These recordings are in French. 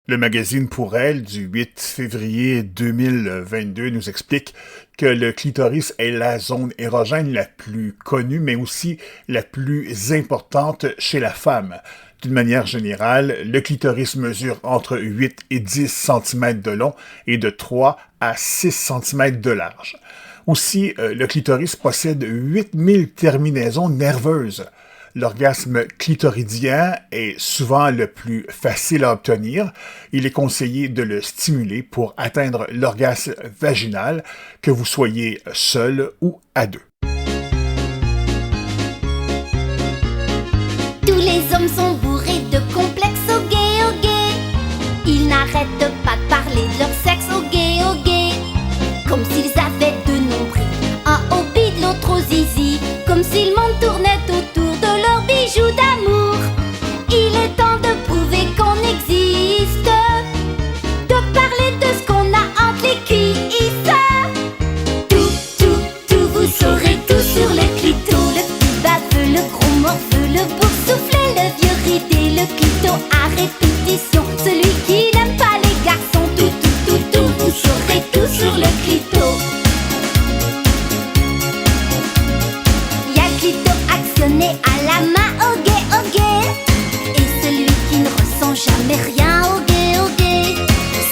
Le magazine Pour elle du 8 février 2022 nous explique que le clitoris est la zone érogène la plus connue, mais aussi la plus importante chez la femme. D'une manière générale, le clitoris mesure entre 8 et 10 cm de long et de 3 à 6 cm de large. Aussi, le clitoris possède 8000 terminaisons nerveuses. L'orgasme clitoridien est souvent le plus facile à obtenir. Il est conseillé de le stimuler pour atteindre l'orgasme vaginal, que vous soyez seul ou à deux. Tous les hommes sont bourrés de complexes au gay. Ils n'arrêtent pas de parler de leur sexe au gay. Comme s'ils avaient deux nombrils, un au bide, l'autre au zizi. Comme si le monde tournait autour de leurs bijoux d'amour. Il est temps de prouver qu'on existe, de parler de ce qu'on a entre les cuisses. Tout, vous saurez tout sur le clito. Le petit baveux, le gros morveux, le boursouflé, le vieux ridé, le clito à répétition. Celui qui n'aime pas les garçons. Tout, vous saurez tout sur le clito. Actionné à la main au gay. Et celui qui ne ressent jamais rien au gay.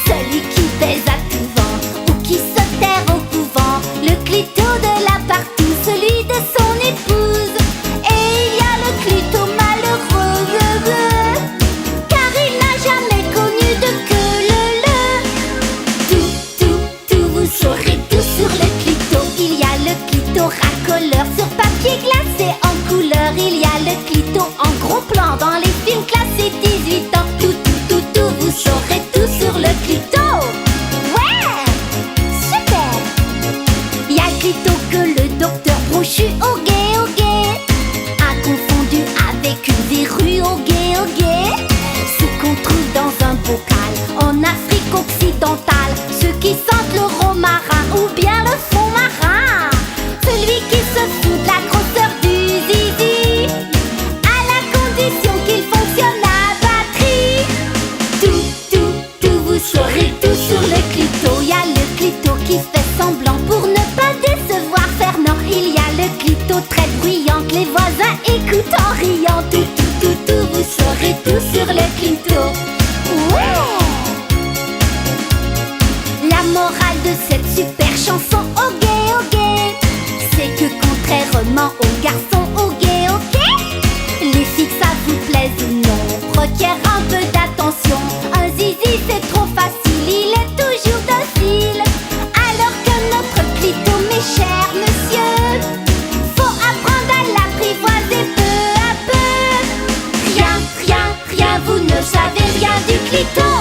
Celui qui baise à tout vent ou qui se terre au couvent. Le clito de la partout, celui de son épouse. Et il y a le clito malheureux, car il n'a jamais connu de queue leu. Tout, vous saurez tout sur le clito. Il y a le clito racoleur sur papier glacé en couleur. Il y a le clito en gros plan dans les films classés 18 ans. Tout, vous saurez tout sur le clito. Ouais, super. Il y a le clito que le docteur Brochu au gay a confondu avec une verrue au gay. Ce qu'on trouve dans un bocal en Afrique occidentale. Ceux qui sentent le romarin ou bien le fond marin. Celui qui se fout de la grosseur du zizi, à la condition qu'il fonctionne à batterie. Tout, vous saurez tout sur le clito. Il y a le clito qui fait semblant pour ne pas décevoir Fernand. Il y a le clito très bruyant que les voisins écoutent en riant. Tout, vous saurez tout sur le clito. Ouais. La morale de cette super chanson au gay, c'est que contrairement aux garçons au gay, les filles que ça vous plaise ou non requiert un peu d'attention. Un zizi c'est trop facile, il est toujours docile. Alors que notre clito, mes chers monsieur, faut apprendre à l'apprivoiser peu à peu. Rien, vous ne savez rien du clito.